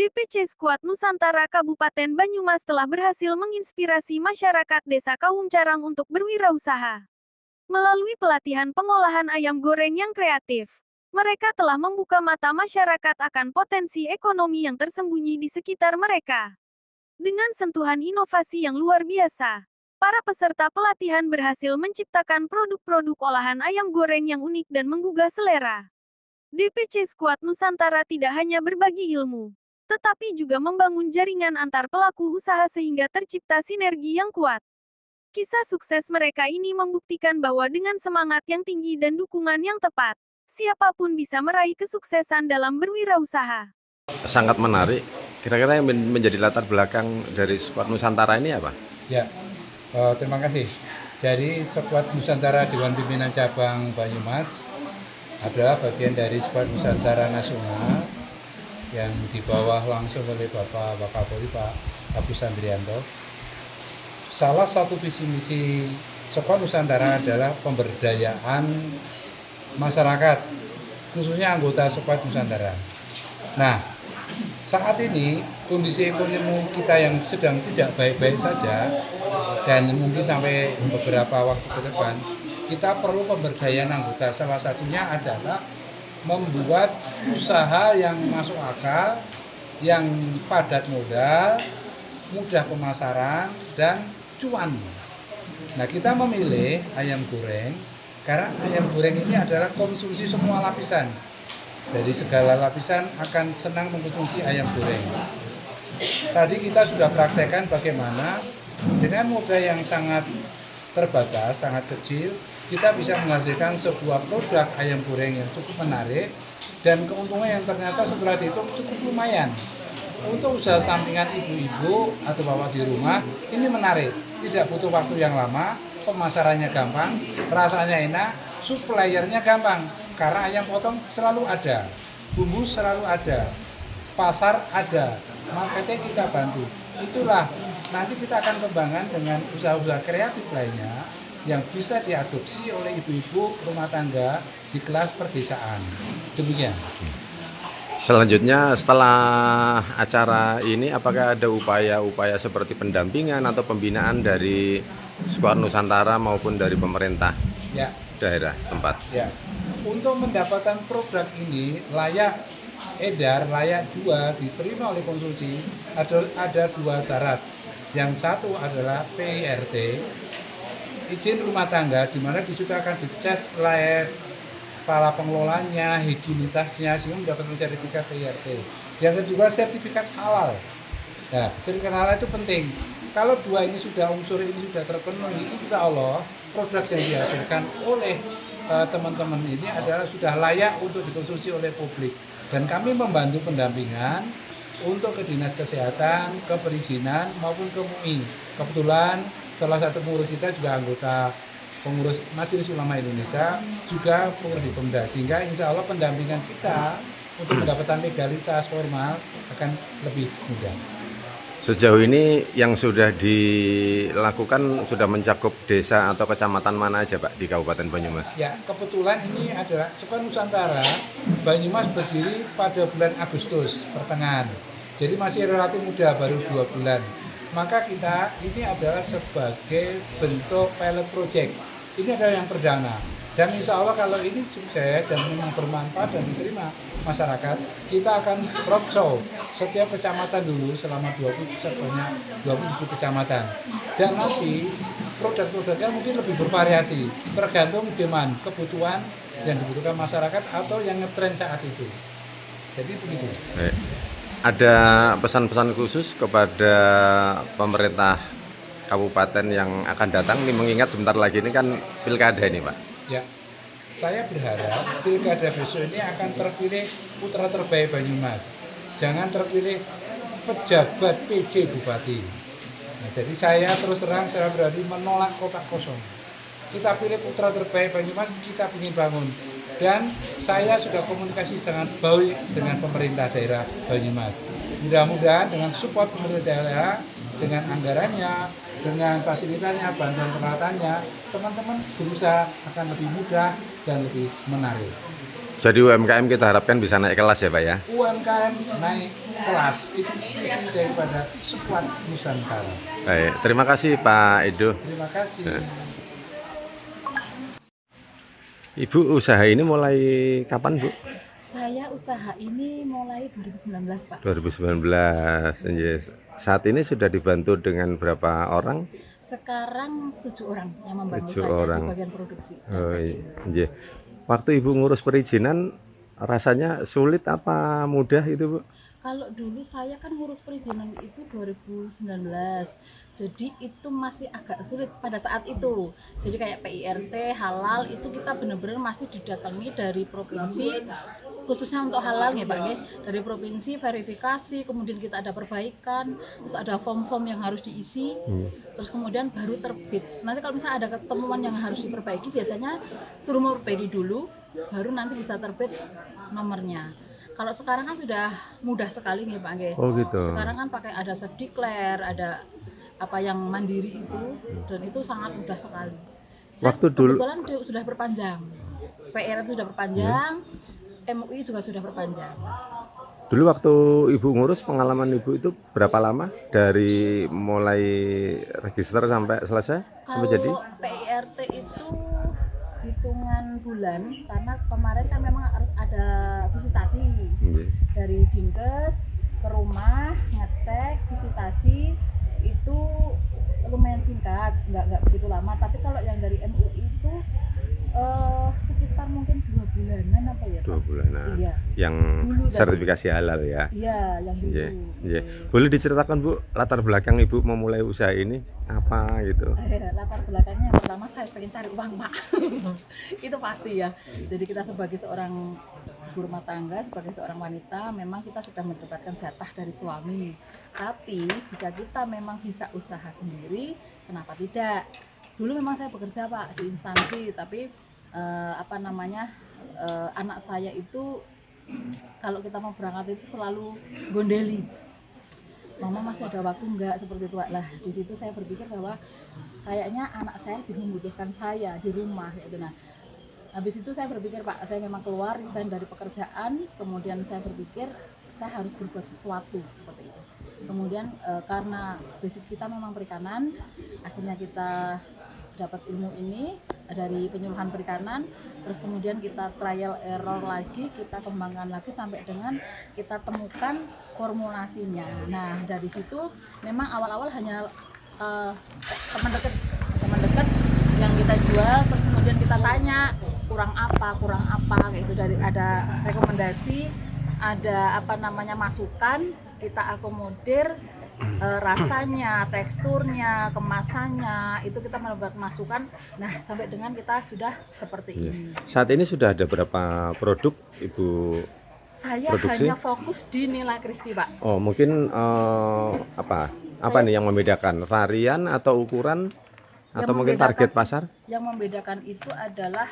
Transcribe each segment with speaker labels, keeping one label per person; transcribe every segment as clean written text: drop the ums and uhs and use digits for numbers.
Speaker 1: DPC Skuad Nusantara Kabupaten Banyumas telah berhasil menginspirasi masyarakat Desa Kawungcarang untuk berwirausaha. Melalui pelatihan pengolahan ayam goreng yang kreatif, mereka telah membuka mata masyarakat akan potensi ekonomi yang tersembunyi di sekitar mereka. Dengan sentuhan inovasi yang luar biasa, para peserta pelatihan berhasil menciptakan produk-produk olahan ayam goreng yang unik dan menggugah selera. DPC Skuad Nusantara tidak hanya berbagi ilmu, tetapi juga membangun jaringan antar pelaku usaha sehingga tercipta sinergi yang kuat. Kisah sukses mereka ini membuktikan bahwa dengan semangat yang tinggi dan dukungan yang tepat, siapapun bisa meraih kesuksesan dalam berwirausaha.
Speaker 2: Sangat menarik. Kira-kira yang menjadi latar belakang dari Skuad Nusantara ini apa?
Speaker 3: Ya, terima kasih. Jadi Skuad Nusantara Dewan Pimpinan Cabang Banyumas adalah bagian dari Skuad Nusantara Nasional yang di bawah langsung oleh Bapak Wakapolri Pak Agus Andrianto. Salah satu visi misi Skuad Nusantara adalah pemberdayaan masyarakat, khususnya anggota Skuad Nusantara. Nah, saat ini kondisi ekonomi kita yang sedang tidak baik-baik saja, dan mungkin sampai beberapa waktu ke depan, kita perlu pemberdayaan anggota. Salah satunya adalah membuat usaha yang masuk akal, yang padat modal, mudah pemasaran, dan cuan. Nah, kita memilih ayam goreng karena ayam goreng ini adalah konsumsi semua lapisan. Dari segala lapisan akan senang mengkonsumsi ayam goreng. Tadi kita sudah praktekkan bagaimana dengan modal yang sangat terbatas, sangat kecil, kita bisa menghasilkan sebuah produk ayam goreng yang cukup menarik, dan keuntungan yang ternyata setelah dihitung cukup lumayan. Untuk usaha sampingan ibu-ibu atau bapak di rumah, ini menarik, tidak butuh waktu yang lama, pemasarannya gampang, rasanya enak, suppliernya gampang, karena ayam potong selalu ada, bumbu selalu ada, pasar ada, marketnya kita bantu. Itulah, nanti kita akan kembangkan dengan usaha-usaha kreatif lainnya yang bisa diadopsi oleh ibu-ibu rumah tangga di kelas perdesaan. Demikian.
Speaker 2: Selanjutnya setelah acara ini apakah ada upaya-upaya seperti pendampingan atau pembinaan dari Skuad Nusantara maupun dari pemerintah daerah tempat?
Speaker 3: Ya. Untuk mendapatkan produk ini layak edar, layak jual, diterima oleh konsumsi, ada dua syarat. Yang satu adalah PIRT, izin rumah tangga, di mana di situ akan dicek layak kepala pengelolanya, higienitasnya, sehingga mendapatkan sertifikat PIRT. Yang kedua, sertifikat halal. Nah, sertifikat halal itu penting. Kalau dua ini sudah, unsur ini sudah terpenuhi, insya Allah produk yang dihasilkan oleh teman-teman ini adalah sudah layak untuk dikonsumsi oleh publik. Dan kami membantu pendampingan untuk ke Dinas Kesehatan, ke perizinan maupun ke MUI. Kebetulan salah satu pengurus kita juga anggota pengurus Majelis Ulama Indonesia, juga pengurus di Pemda, sehingga insya Allah pendampingan kita untuk mendapatkan legalitas formal akan lebih mudah.
Speaker 2: Sejauh ini yang sudah dilakukan sudah mencakup desa atau kecamatan mana aja Pak di Kabupaten Banyumas?
Speaker 3: Ya, kebetulan ini adalah Skuad Nusantara Banyumas berdiri pada bulan Agustus pertengahan. Jadi masih relatif muda, baru 2 bulan. Maka kita ini adalah sebagai bentuk pilot project. Ini adalah yang perdana. Dan insya Allah kalau ini sukses dan memang bermanfaat dan diterima masyarakat, kita akan roadshow setiap kecamatan dulu selama 27 kecamatan. Dan nanti produk-produknya mungkin lebih bervariasi, tergantung demand, kebutuhan yang dibutuhkan masyarakat atau yang ngetren saat itu. Jadi begitu.
Speaker 2: Ada pesan-pesan khusus kepada pemerintah kabupaten yang akan datang, ini mengingat sebentar lagi ini kan pilkada ini Pak.
Speaker 3: Ya, saya berharap pilkada besok ini akan terpilih putra terbaik Banyumas. Jangan terpilih pejabat PJ Bupati. Nah, jadi saya terus terang secara berani menolak kotak kosong. Kita pilih putra terbaik Banyumas, kita ingin bangun. Dan saya sudah komunikasi sangat baik dengan pemerintah daerah Banyumas. Mudah-mudahan dengan support pemerintah daerah, dengan anggarannya, dengan fasilitasnya, bantuan peralatannya, teman-teman berusaha akan lebih mudah dan lebih menarik.
Speaker 2: Jadi UMKM kita harapkan bisa naik kelas ya Pak ya?
Speaker 3: UMKM naik kelas. Itu visi daripada Squad Nusantara.
Speaker 2: Baik, terima kasih Pak Edo.
Speaker 3: Terima kasih.
Speaker 2: Ibu usaha ini mulai kapan Bu?
Speaker 4: Saya usaha ini mulai 2019, Pak.
Speaker 2: 2019. Yes. Saat ini sudah dibantu dengan berapa orang?
Speaker 4: Sekarang 7 orang yang membantu
Speaker 2: 7
Speaker 4: saya
Speaker 2: orang.
Speaker 4: di bagian produksi.
Speaker 2: Oh, iya. Waktu Ibu ngurus perizinan rasanya sulit apa mudah itu Bu?
Speaker 4: Kalau dulu saya kan ngurus perizinan itu 2019. Jadi itu masih agak sulit pada saat itu. Jadi kayak PIRT, halal itu kita benar-benar masih didatangi dari provinsi, khususnya untuk halal ya Pak ya. Dari provinsi verifikasi, kemudian kita ada perbaikan, terus ada form-form yang harus diisi, terus kemudian baru terbit. Nanti kalau misalnya ada ketemuan yang harus diperbaiki, biasanya suruh memperbaiki dulu, baru nanti bisa terbit nomornya. Kalau sekarang kan sudah mudah sekali nih Pak Nge.
Speaker 2: Oh gitu.
Speaker 4: Sekarang kan pakai ada self declare, ada apa yang mandiri itu, dan itu sangat mudah sekali. Saya
Speaker 2: Waktu dulu
Speaker 4: kebetulan sudah perpanjang, PR sudah perpanjang, MUI juga sudah perpanjang.
Speaker 2: Dulu waktu Ibu ngurus pengalaman Ibu itu berapa lama dari mulai register sampai selesai? Sampai jadi?
Speaker 4: Kalau PIRT itu hitungan bulan, karena kemarin kan memang ada visitasi
Speaker 2: Iya.
Speaker 4: dari Dinkes ke rumah, ngecek, visitasi, itu lumayan singkat, nggak begitu lama. Tapi kalau yang dari MUI itu sekitar mungkin 2 bulanan apa ya?
Speaker 2: 2 bulanan.
Speaker 4: Iya.
Speaker 2: Yang
Speaker 4: Dulu dari-
Speaker 2: sertifikasi halal ya.
Speaker 4: Iya, yang dulu.
Speaker 2: Iya. Iya. Boleh diceritakan Bu latar belakang Ibu memulai usaha ini apa gitu?
Speaker 4: Latar belakangnya yang pertama saya pengen cari uang Pak. Itu pasti ya. Jadi kita sebagai seorang ibu rumah tangga, sebagai seorang wanita, memang kita sudah mendapatkan jatah dari suami. Tapi jika kita memang bisa usaha sendiri, kenapa tidak? Dulu memang saya bekerja Pak di instansi, tapi anak saya itu kalau kita mau berangkat itu selalu gondeli. Mama masih ada waktu enggak seperti itu Pak. Lah di situ saya berpikir bahwa kayaknya anak saya lebih membutuhkan saya di rumah gitu. Nah, habis itu saya berpikir Pak, saya memang keluar resign dari pekerjaan, kemudian saya berpikir saya harus berbuat sesuatu seperti itu. Kemudian karena basic kita memang perikanan, akhirnya kita dapat ilmu ini dari penyuluhan perikanan, terus kemudian kita trial error lagi, kita kembangkan lagi sampai dengan kita temukan formulasinya. Nah dari situ memang awal-awal hanya teman dekat yang kita jual, terus kemudian kita tanya kurang apa kayak itu, dari ada rekomendasi, ada masukan, kita akomodir. Rasanya, teksturnya, kemasannya, itu kita mendapat masukan. Nah sampai dengan kita sudah seperti ini.
Speaker 2: Saat ini sudah ada berapa produk Ibu?
Speaker 4: Saya
Speaker 2: Produksi?
Speaker 4: hanya fokus di nila crispy Pak.
Speaker 2: Oh mungkin apa nih yang membedakan, varian atau ukuran atau
Speaker 4: Yang
Speaker 2: mungkin
Speaker 4: membedakan-
Speaker 2: target pasar?
Speaker 4: Yang membedakan itu adalah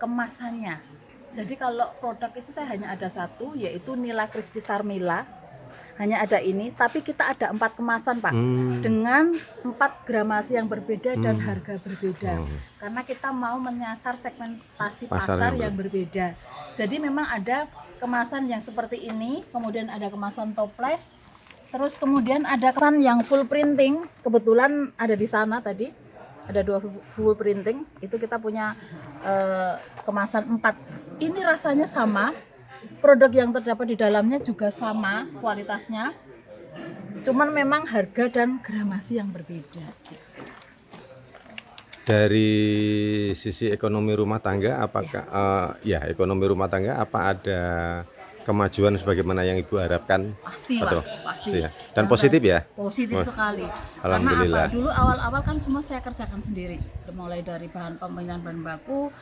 Speaker 4: kemasannya. Jadi kalau produk itu saya hanya ada satu, yaitu nila crispy sarmila. Hanya ada ini, tapi kita ada 4 kemasan Pak, dengan 4 gramasi yang berbeda dan harga berbeda. Karena kita mau menyasar segmentasi pasar yang berbeda. Jadi memang ada kemasan yang seperti ini, kemudian ada kemasan toples, terus kemudian ada kemasan yang full printing. Kebetulan ada di sana tadi, ada 2 full printing. Itu kita punya kemasan 4. Ini rasanya sama. Produk yang terdapat di dalamnya juga sama kualitasnya, cuman memang harga dan gramasi yang berbeda.
Speaker 2: Dari sisi ekonomi rumah tangga, apakah ekonomi rumah tangga apa ada kemajuan sebagaimana yang Ibu harapkan?
Speaker 4: Pasti
Speaker 2: Betul.
Speaker 4: Pak, pasti.
Speaker 2: Ya. Dan positif ya?
Speaker 4: Positif sekali.
Speaker 2: Alhamdulillah.
Speaker 4: Karena apa? Dulu awal-awal kan semua saya kerjakan sendiri, mulai dari bahan pemilihan bahan baku,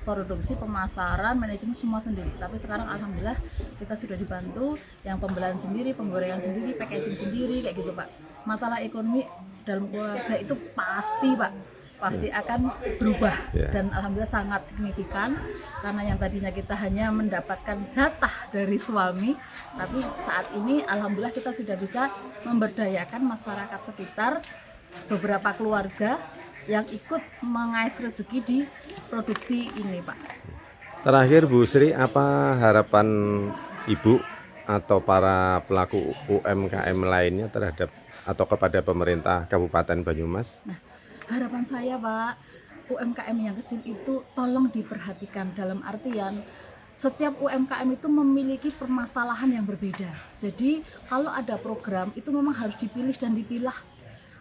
Speaker 4: produksi, pemasaran, manajemen semua sendiri. Tapi sekarang alhamdulillah kita sudah dibantu, yang pembelian sendiri, penggorengan sendiri, packaging sendiri, kayak gitu Pak. Masalah ekonomi dalam keluarga itu pasti Pak, pasti akan berubah. Dan alhamdulillah sangat signifikan, karena yang tadinya kita hanya mendapatkan jatah dari suami, tapi saat ini alhamdulillah kita sudah bisa memberdayakan masyarakat sekitar, beberapa keluarga yang ikut mengais rezeki di produksi ini Pak.
Speaker 2: Terakhir Bu Sri, apa harapan Ibu atau para pelaku UMKM lainnya terhadap atau kepada pemerintah Kabupaten Banyumas?
Speaker 4: Harapan saya Pak, UMKM yang kecil itu tolong diperhatikan, dalam artian setiap UMKM itu memiliki permasalahan yang berbeda. Jadi kalau ada program itu memang harus dipilih dan dipilah.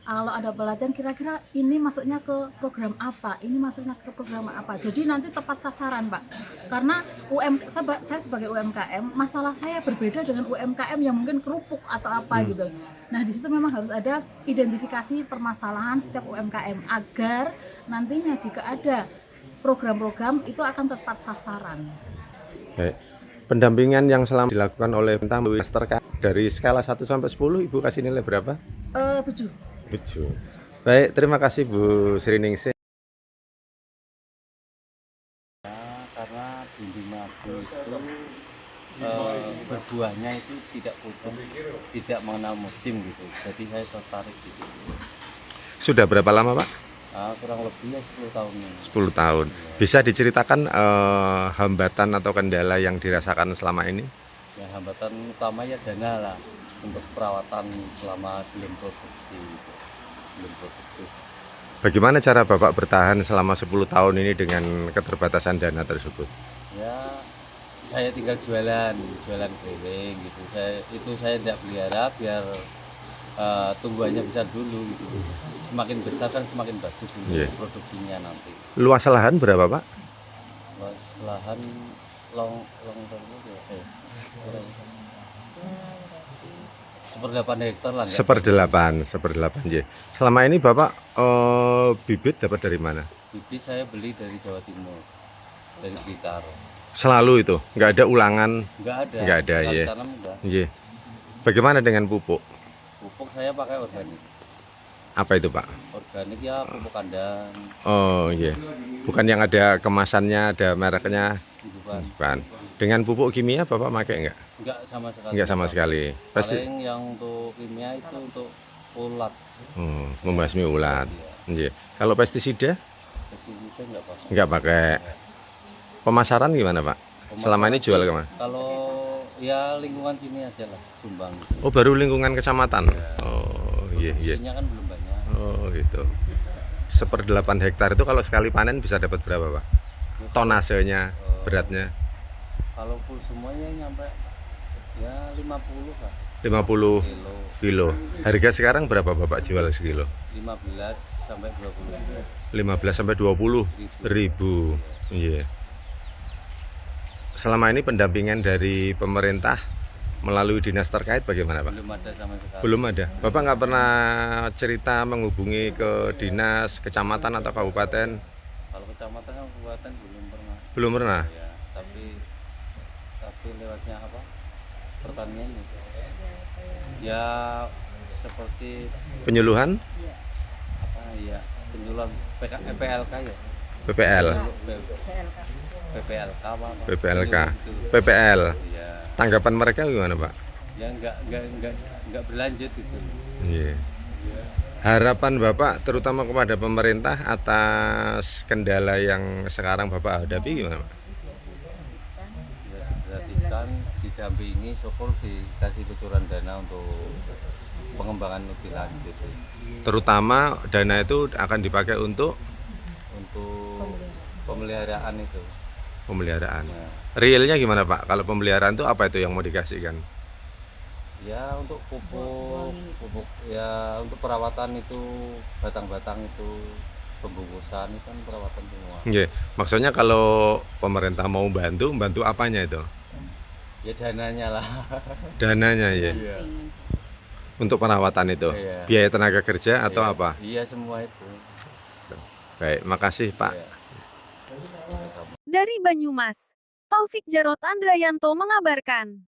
Speaker 4: Kalau ada pelatihan kira-kira ini masuknya ke program apa, ini masuknya ke program apa. Jadi nanti tepat sasaran Pak. Karena saya sebagai UMKM, masalah saya berbeda dengan UMKM yang mungkin kerupuk atau apa gitu. Nah di situ memang harus ada identifikasi permasalahan setiap UMKM agar nantinya jika ada program-program itu akan tepat sasaran.
Speaker 2: Baik. Pendampingan yang selama dilakukan oleh pemerintah dari skala 1 sampai 10 Ibu kasih nilai berapa?
Speaker 4: 7.
Speaker 2: 7. Baik, terima kasih Bu Sriningsih.
Speaker 5: Karena bimbing madu itu berbuahnya itu tidak putus, tidak mengenal musim gitu. Jadi saya tertarik gitu.
Speaker 2: Sudah berapa lama Pak?
Speaker 5: Kurang lebih ya 10 tahun.
Speaker 2: 10 tahun. Bisa diceritakan hambatan atau kendala yang dirasakan selama ini?
Speaker 5: Ya, hambatan utama ya dana lah untuk perawatan selama belum produksi gitu. Belum produktif.
Speaker 2: Bagaimana cara Bapak bertahan selama 10 tahun ini dengan keterbatasan dana tersebut?
Speaker 5: Ya saya tinggal jualan keliling gitu. Saya tidak pelihara biar tumbuhannya besar dulu gitu. Semakin besar kan semakin bagus dulu produksinya nanti.
Speaker 2: Luas lahan berapa Pak?
Speaker 5: Luas lahan long seperdelapan hektar lah.
Speaker 2: Seperdelapan. Ya. Selama ini Bapak bibit dapat dari mana?
Speaker 5: Bibit saya beli dari Jawa Timur, dari Blitar.
Speaker 2: Selalu itu, nggak ada ulangan?
Speaker 5: Nggak ada
Speaker 2: ya.
Speaker 5: Tanam enggak.
Speaker 2: Yeah. Bagaimana dengan pupuk?
Speaker 5: Pupuk saya pakai organik.
Speaker 2: Apa itu Pak?
Speaker 5: Organik ya pupuk kandang.
Speaker 2: Oh iya, bukan yang ada kemasannya, ada mereknya? Bukan. Dengan pupuk kimia Bapak pakai nggak?
Speaker 5: Enggak sama sekali.
Speaker 2: Enggak sama sekali. Pasti.
Speaker 5: Paling yang untuk kimia itu untuk ulat.
Speaker 2: Membasmi ulat. Iya. Kalau pestisida?
Speaker 5: Pestisida enggak pakai.
Speaker 2: Enggak pakai. Pemasaran gimana Pak? Selama ini jual kemana?
Speaker 5: Kalau ya lingkungan sini aja lah, Sumbang.
Speaker 2: Oh baru lingkungan kecamatan? Oh iya.
Speaker 5: Produksinya kan belum banyak.
Speaker 2: Oh gitu. 1/8 hektar itu kalau sekali panen bisa dapat berapa Pak? Tonasenya, beratnya?
Speaker 5: Kalau full semuanya nyampe ya 50 Pak.
Speaker 2: 50 kilo. Harga sekarang berapa Bapak jual sekilo?
Speaker 5: 15 sampai 20.
Speaker 2: 15 sampai 20 ribu. Iya. Selama ini pendampingan dari pemerintah melalui dinas terkait bagaimana Pak?
Speaker 5: Belum ada sama sekali.
Speaker 2: Belum ada. Bapak nggak pernah cerita menghubungi ke dinas, kecamatan atau kabupaten?
Speaker 5: Kalau kecamatan sama kabupaten belum pernah.
Speaker 2: Belum pernah.
Speaker 5: Ya, tapi lewatnya apa? Pertanian itu. Ya seperti
Speaker 2: Penyuluhan?
Speaker 5: apa ya? Penyuluhan PLK ya.
Speaker 2: PPL.
Speaker 5: PPLK apa?
Speaker 2: PPLK.
Speaker 5: Gitu.
Speaker 2: PPL.
Speaker 5: Ya.
Speaker 2: Tanggapan mereka gimana Pak?
Speaker 5: Ya enggak berlanjut itu.
Speaker 2: Iya. Harapan Bapak terutama kepada pemerintah atas kendala yang sekarang Bapak hadapi gimana Pak?
Speaker 5: Ya, diperhatikan, didampingi, syukur dikasih kucuran dana untuk pengembangan lebih lanjut.
Speaker 2: Terutama dana itu akan dipakai untuk
Speaker 5: pemeliharaan itu.
Speaker 2: Pemeliharaan.
Speaker 5: Ya.
Speaker 2: Realnya gimana Pak? Kalau pemeliharaan itu apa itu yang mau dikasihkan?
Speaker 5: Ya untuk pupuk ya untuk perawatan itu batang-batang itu pembungkusan itu kan perawatan semua.
Speaker 2: Iya. Maksudnya kalau pemerintah mau bantu apanya itu?
Speaker 5: Ya dananya lah.
Speaker 2: Dananya ya.
Speaker 5: Iya.
Speaker 2: Untuk perawatan itu.
Speaker 5: Iya.
Speaker 2: Biaya tenaga kerja atau
Speaker 5: Iya.
Speaker 2: apa?
Speaker 5: Iya semua itu.
Speaker 2: Baik, makasih Pak.
Speaker 5: Iya.
Speaker 1: Dari Banyumas, Taufik Jarot Andrayanto mengabarkan.